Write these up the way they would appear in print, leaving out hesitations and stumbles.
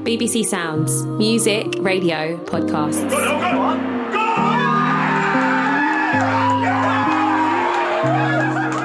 BBC Sounds. Music, radio, podcasts. Go on!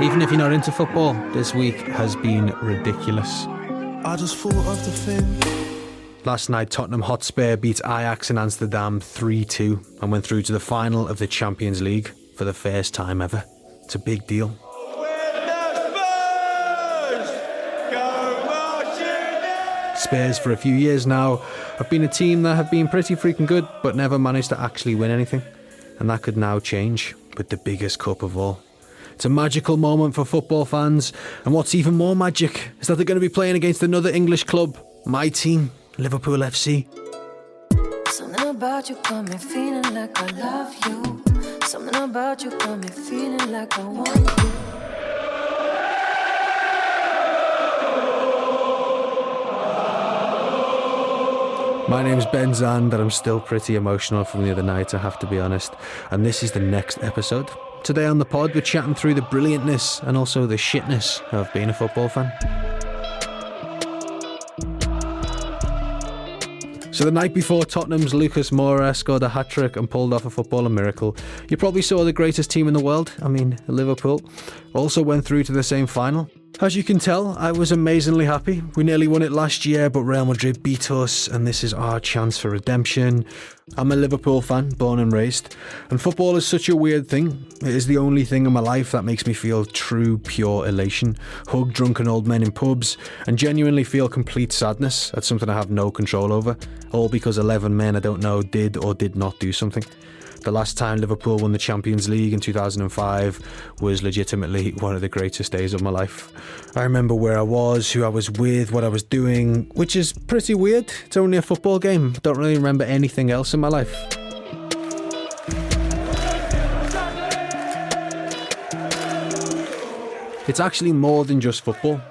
Even if you're not into football, this week has been ridiculous. I just thought of the thing. Last night, Tottenham Hotspur beat Ajax in Amsterdam 3-2 and went through to the final of the Champions League for the first time ever. It's a big deal. Spurs, for a few years now, have been a team that have been pretty freaking good, but never managed to actually win anything. And that could now change with the biggest cup of all. It's a magical moment for football fans, and what's even more magic is that they're going to be playing against another English club, my team, Liverpool FC. Something about you got me feeling like I love you. Something about you got me feeling like I want you. My name's Ben Zand, and I'm still pretty emotional from the other night, I have to be honest. And this is the next episode. Today on the pod, we're chatting through the brilliantness and also the shitness of being a football fan. So the night before Tottenham's Lucas Moura scored a hat-trick and pulled off a footballing miracle, you probably saw the greatest team in the world, Liverpool, also went through to the same final. As you can tell, I was amazingly happy. We nearly won it last year, but Real Madrid beat us, and this is our chance for redemption. I'm a Liverpool fan, born and raised, and football is such a weird thing. It is the only thing in my life that makes me feel true, pure elation, hug drunken old men in pubs, and genuinely feel complete sadness at something I have no control over, all because 11 men I don't know did or did not do something. The last time Liverpool won the Champions League in 2005 was legitimately one of the greatest days of my life. I remember where I was, who I was with, what I was doing, which is pretty weird. It's only a football game. Don't really remember anything else in my life. It's actually more than just football.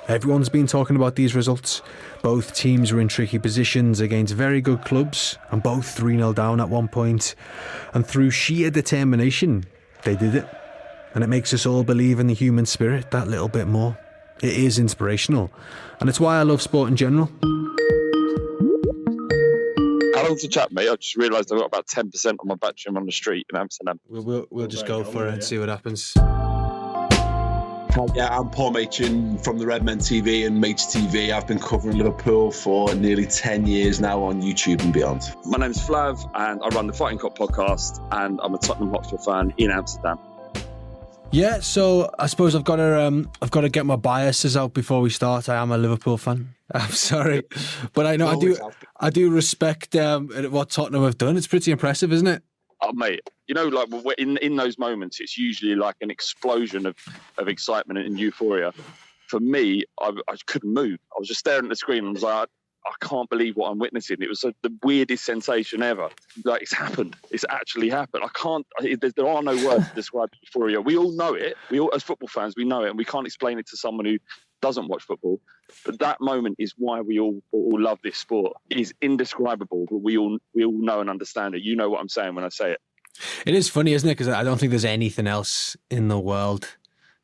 Everyone's been talking about these results. Both teams were in tricky positions against very good clubs, and both 3-0 down at one point. And through sheer determination, they did it. And it makes us all believe in the human spirit that little bit more. It is inspirational. And it's why I love sport in general. How long's the chat, mate? I just realised I've got about 10% on my battery on the street in Amsterdam. We'll just go for it and see what happens. Yeah, I'm Paul Machin from the Redmen TV and Mates TV. I've been covering Liverpool for nearly 10 years now on YouTube and beyond. My name's Flav, and I run the Fighting Cock podcast, and I'm a Tottenham Hotspur fan in Amsterdam. Yeah, so I suppose I've got to get my biases out before we start. I am a Liverpool fan. I'm sorry, but I know I do respect what Tottenham have done. It's pretty impressive, isn't it? Oh, mate, like in those moments, it's usually like an explosion of excitement and euphoria. For me, I couldn't move. I was just staring at the screen and I was like, I can't believe what I'm witnessing. It was the weirdest sensation ever. Like, it's happened. It's actually happened. There are no words to describe euphoria. We all know it. We all, as football fans, we know it, and we can't explain it to someone who doesn't watch football. But that moment is why we all love this sport. It is indescribable, but we all know and understand it. You know what I'm saying when I say it. It is funny, isn't it? Because I don't think there's anything else in the world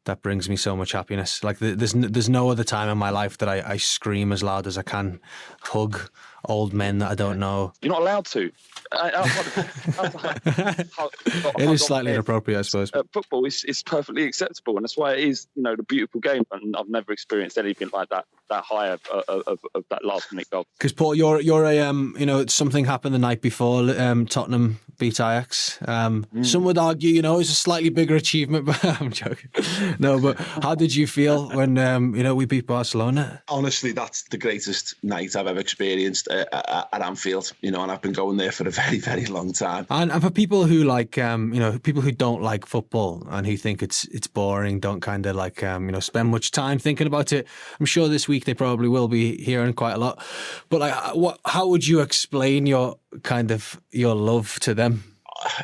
that brings me so much happiness. Like there's no other time in my life that I scream as loud as I can, hug old men that I don't know. You're not allowed to. It is slightly inappropriate, I suppose. Football is perfectly acceptable, and that's why it is, the beautiful game. And I've never experienced anything like that high of that last minute goal. Because Paul, you're a something happened the night before Tottenham beat Ajax. Some would argue, it's a slightly bigger achievement, but I'm joking. No, but how did you feel when we beat Barcelona? Honestly, that's the greatest night I've ever experienced at Anfield. And I've been going there for a very, very long time. And for people who people who don't like football and who think it's boring, don't kind of spend much time thinking about it, I'm sure this week they probably will be hearing quite a lot. But how would you explain your love to them?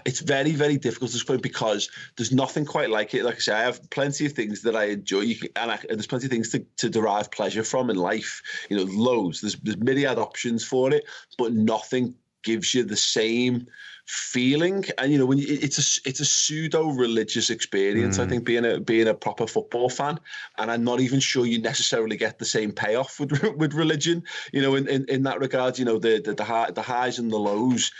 It's very, very difficult to explain because there's nothing quite like it. Like I say, I have plenty of things that I enjoy, and there's plenty of things to derive pleasure from in life. Loads. There's myriad options for it, but nothing gives you the same feeling. And you know, when it's a pseudo religious experience, I think, being a proper football fan. And I'm not even sure you necessarily get the same payoff with religion. You know, in that regard, you know, the highs and the lows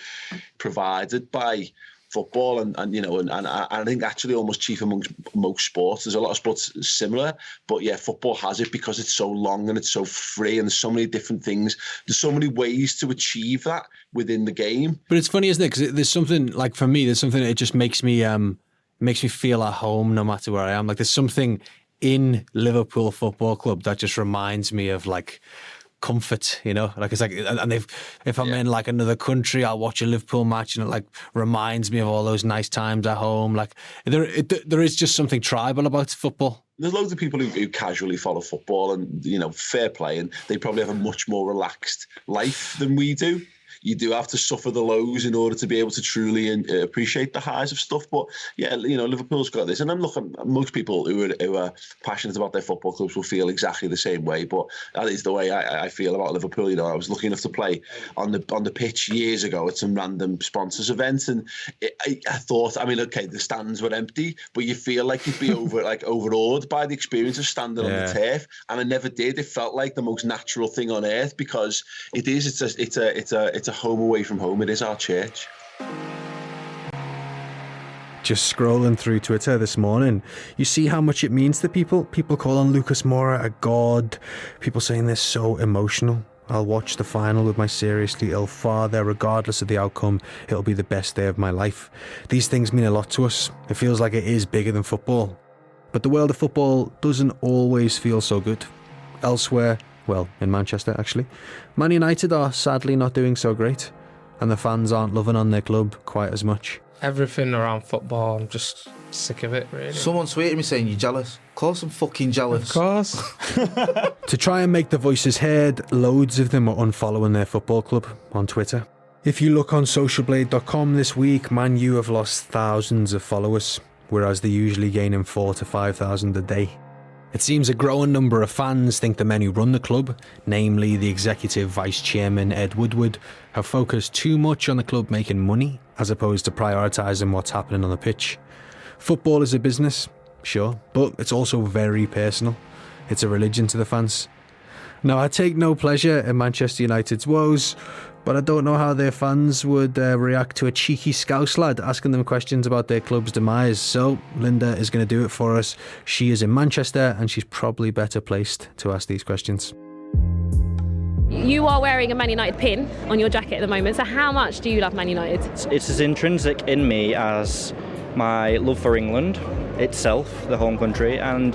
provided by football, and you know, and I think actually almost chief amongst most sports. There's a lot of sports similar, but yeah, football has it because it's so long and it's so free, and there's so many different things. There's so many ways to achieve that within the game. But it's funny, isn't it? Because there's something, like, for me, there's something that it just makes me feel at home no matter where I am. Like, there's something in Liverpool Football Club that just reminds me of, like, comfort, you know, like, it's like, and if I'm in like another country, I'll watch a Liverpool match and it like reminds me of all those nice times at home. Like, there is just something tribal about football. There's loads of people who casually follow football, and you know, fair play, and they probably have a much more relaxed life than we do. You do have to suffer the lows in order to be able to truly appreciate the highs of stuff. But yeah, you know, Liverpool's got this, and I'm looking. Most people who are passionate about their football clubs will feel exactly the same way. But that is the way I feel about Liverpool. You know, I was lucky enough to play on the pitch years ago at some random sponsors event, and I thought, I mean, okay, the stands were empty, but you feel like you'd be overawed by the experience of standing on the turf, and I never did. It felt like the most natural thing on earth because it's a home away from home. It is our church. Just scrolling through Twitter this morning, you see how much it means to people. People calling Lucas Moura a god. People saying they're so emotional. I'll watch the final with my seriously ill father. Regardless of the outcome, it'll be the best day of my life. These things mean a lot to us. It feels like it is bigger than football. But the world of football doesn't always feel so good. Elsewhere, well, in Manchester actually, Man United are sadly not doing so great, and the fans aren't loving on their club quite as much. Everything around football, I'm just sick of it, really. Someone tweeted me saying you're jealous. Of course I'm fucking jealous. Of course. To try and make the voices heard, loads of them are unfollowing their football club on Twitter. If you look on socialblade.com this week, Man U have lost thousands of followers, whereas they're usually gaining 4,000 to 5,000 a day. It seems a growing number of fans think the men who run the club, namely the executive vice chairman Ed Woodward, have focused too much on the club making money as opposed to prioritising what's happening on the pitch. Football is a business, sure, but it's also very personal. It's a religion to the fans. Now, I take no pleasure in Manchester United's woes, but I don't know how their fans would react to a cheeky Scouse lad asking them questions about their club's demise. So Linda is going to do it for us. She is in Manchester and she's probably better placed to ask these questions. You are wearing a Man United pin on your jacket at the moment, so how much do you love Man United? It's as intrinsic in me as my love for England itself, the home country, and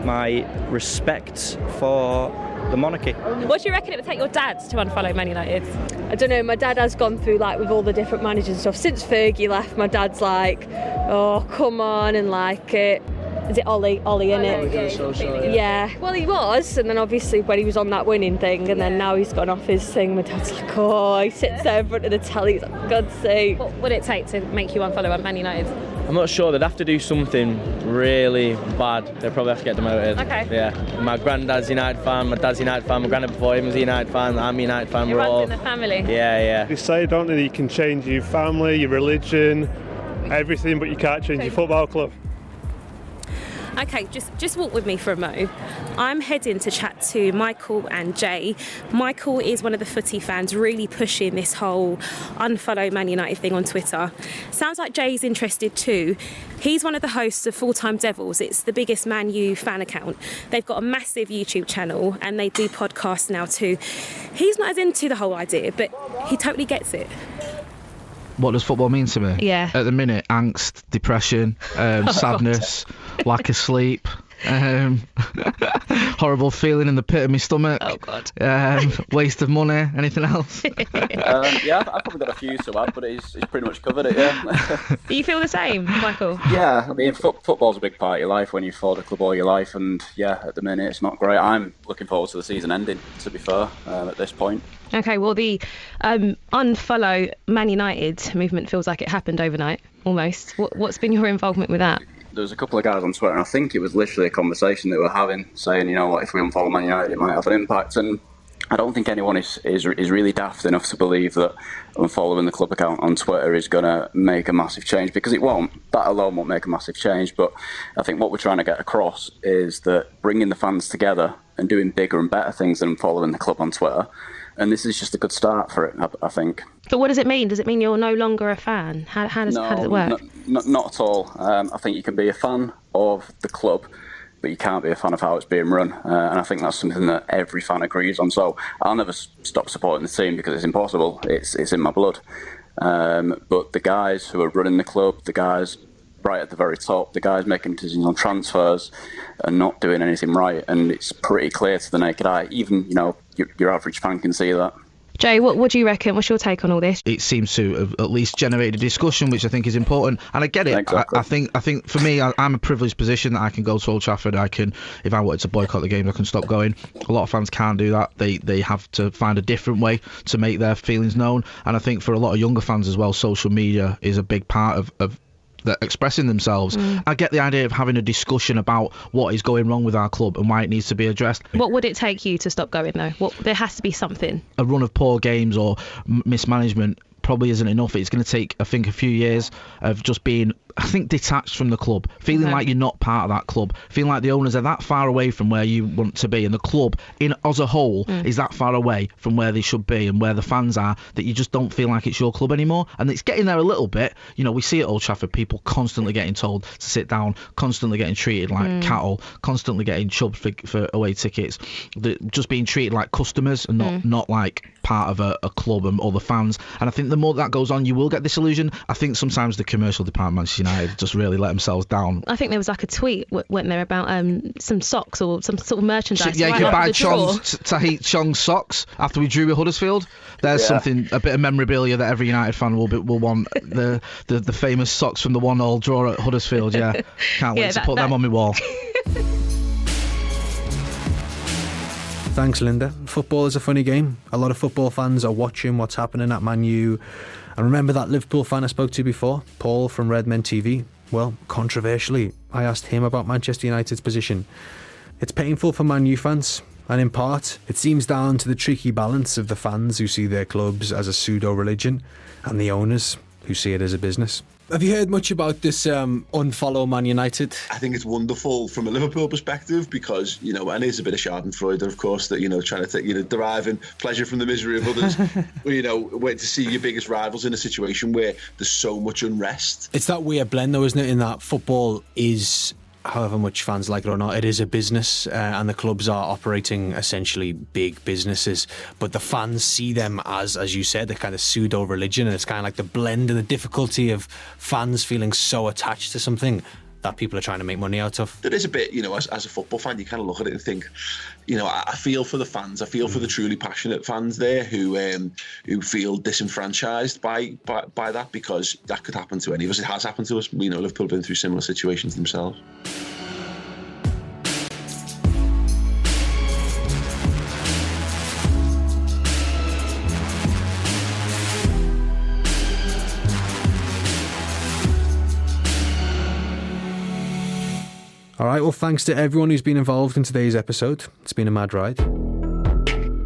my respect for the monarchy. What do you reckon it would take your dad to unfollow Man United? I don't know, my dad has gone through, like, with all the different managers and stuff. Since Fergie left, my dad's like, oh, come on, and like, is it Ollie in it? Yeah, well, he was, and then obviously when he was on that winning thing, and then now he's gone off his thing, my dad's like, oh, he sits there in front of the telly, he's like, for God's sake. What would it take to make you unfollow Man United? I'm not sure. They'd have to do something really bad. They'd probably have to get demoted. Okay. Yeah. My granddad's a United fan, my dad's a United fan, my granddad before him was a United fan, I'm a United fan. It runs in the family. Yeah. They say, don't they, that you can change your family, your religion, everything, but you can't change your football club. Okay, just walk with me for a mo. I'm heading to chat to Michael and Jay. Michael is one of the footy fans really pushing this whole unfollow Man United thing on Twitter. Sounds like Jay's interested too. He's one of the hosts of Full Time Devils. It's the biggest Man U fan account. They've got a massive YouTube channel and they do podcasts now too. He's not as into the whole idea, but he totally gets it. What does football mean to me? Yeah. At the minute, angst, depression, sadness, lack of sleep, horrible feeling in the pit of my stomach. Oh, God. Waste of money. Anything else? Yeah, I've probably got a few to add, but he's pretty much covered it, yeah. Do you feel the same, Michael? Yeah, I mean, football's a big part of your life when you've followed a club all your life, and yeah, at the minute it's not great. I'm looking forward to the season ending, to be fair, at this point. Okay, well, the unfollow Man United movement feels like it happened overnight, almost. What's been your involvement with that? There was a couple of guys on Twitter, and I think it was literally a conversation that we were having, saying, you know what, if we unfollow Man United, it might have an impact. And I don't think anyone is really daft enough to believe that unfollowing the club account on Twitter is going to make a massive change, because it won't. That alone won't make a massive change. But I think what we're trying to get across is that bringing the fans together and doing bigger and better things than following the club on Twitter. And this is just a good start for it, I think. But what does it mean? Does it mean you're no longer a fan? How does it work? Not at all. I think you can be a fan of the club, but you can't be a fan of how it's being run. And I think that's something that every fan agrees on. So I'll never stop supporting the team because it's impossible. It's in my blood. But the guys who are running the club, the guys right at the very top, the guys making decisions on transfers are not doing anything right. And it's pretty clear to the naked eye. Even, your average fan can see that. Jay, what do you reckon? What's your take on all this? It seems to have at least generated a discussion, which I think is important. And I get it. Exactly. I think for me, I'm a privileged position that I can go to Old Trafford. I can, if I wanted to boycott the game, I can stop going. A lot of fans can't do that. They have to find a different way to make their feelings known. And I think for a lot of younger fans as well, social media is a big part of expressing themselves. I get the idea of having a discussion about what is going wrong with our club and why it needs to be addressed. What would it take you to stop going though? There has to be something. A run of poor games or mismanagement probably isn't enough. It's going to take, I think, a few years of just being, I think, detached from the club, feeling like you're not part of that club, feeling like the owners are that far away from where you want to be, and the club as a whole is that far away from where they should be and where the fans are, that you just don't feel like it's your club anymore. And it's getting there a little bit. We see at Old Trafford people constantly getting told to sit down, constantly getting treated like cattle, constantly getting chubbed for away tickets, just being treated like customers and not like part of a club or the fans. And I think the more that goes on, you will get disillusioned. I think sometimes the commercial department, Manchester United, just really let themselves down. I think there was like a tweet, weren't there, about some socks or some sort of merchandise. Yeah, you could buy Tahith Chong's socks after we drew with Huddersfield. There's something, a bit of memorabilia that every United fan will want. The famous socks from the 1-1 draw at Huddersfield. Yeah, can't wait to put them on my wall. Thanks, Linda. Football is a funny game. A lot of football fans are watching what's happening at Man U. And remember that Liverpool fan I spoke to before, Paul from Redmen TV? Well, controversially, I asked him about Manchester United's position. It's painful for Man U fans, and in part, it seems down to the tricky balance of the fans who see their clubs as a pseudo-religion and the owners who see it as a business. Have you heard much about this unfollow Man United? I think it's wonderful from a Liverpool perspective because, and it's a bit of Schadenfreude, of course, that, trying to take, deriving pleasure from the misery of others. Wait to see your biggest rivals in a situation where there's so much unrest. It's that weird blend, though, isn't it, in that football is, however much fans like it or not, it is a business, and the clubs are operating essentially big businesses, but the fans see them as you said, the kind of pseudo-religion, and it's kind of like the blend and the difficulty of fans feeling so attached to something that people are trying to make money out of. There is a bit, as a football fan, you kind of look at it and think, I feel for the fans. I feel for the truly passionate fans there who feel disenfranchised by that, because that could happen to any of us. It has happened to us. Liverpool have been through similar situations themselves. Alright, well, thanks to everyone who's been involved in today's episode. It's been a mad ride.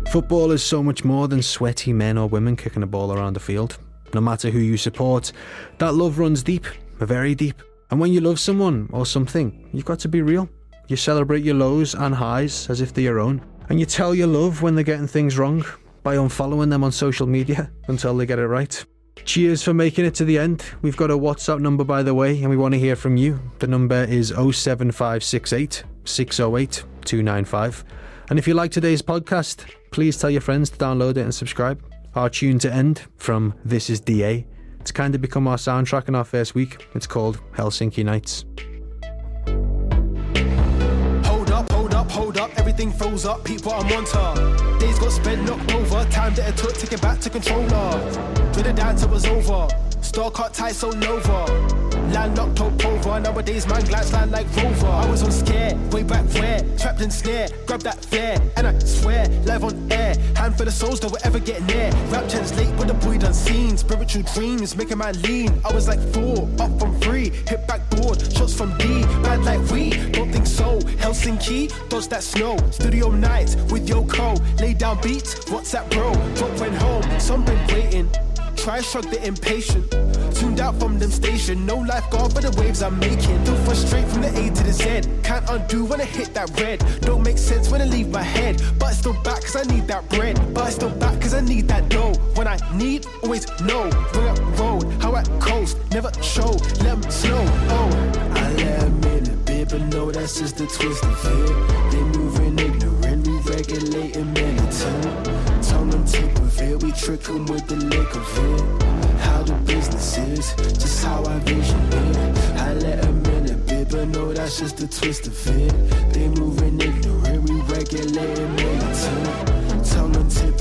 Football is so much more than sweaty men or women kicking a ball around the field. No matter who you support, that love runs deep, very deep. And when you love someone or something, you've got to be real. You celebrate your lows and highs as if they're your own. And you tell your love when they're getting things wrong by unfollowing them on social media until they get it right. Cheers for making it to the end. We've got a WhatsApp number, by the way, and we want to hear from you. The number is 07568 608 295. And if you like today's podcast, please tell your friends to download it and subscribe. Our tune to end from This Is DA. It's kind of become our soundtrack in our first week. It's called Helsinki Nights. Hold up, everything froze up, people I'm on top. Days got spent, knocked over, time that it took to get back to controller. When the dance it was over, store cut tight so Nova. Land locked up over. Nowadays, man glance land like Rover. I was on scare, way back where. Trapped and snare, grab that flare. And I swear, live on air. Hand for the souls that will ever get near. Rap translate with the boy done seen. Spiritual dreams, make a man lean. I was like 4, up from 3. Hit backboard, shots from D. Bad like we, don't think so. Helsinki, dodge that snow. Studio nights with Yoko. Lay down beats, what's that bro? Drop went home, some been waiting. Try shrug the impatient. Tuned out from them station. No lifeguard for the waves I'm making. Don't frustrate from the A to the Z. Can't undo when I hit that red. Don't make sense when I leave my head. But I still back cause I need that bread. But I still back cause I need that dough. When I need, always know. Bring up road, how I coast. Never show, let them slow. Oh, I let them in a bit, but no, that's just the twist of it. They moving ignorant, we regulating militant. Tell them tip of it, we trick them with the lick of it. How the business is, just how I vision it. I let them in a bit, but no, that's just the twist of it. They moving ignorant, we regulating militant. Tell them tip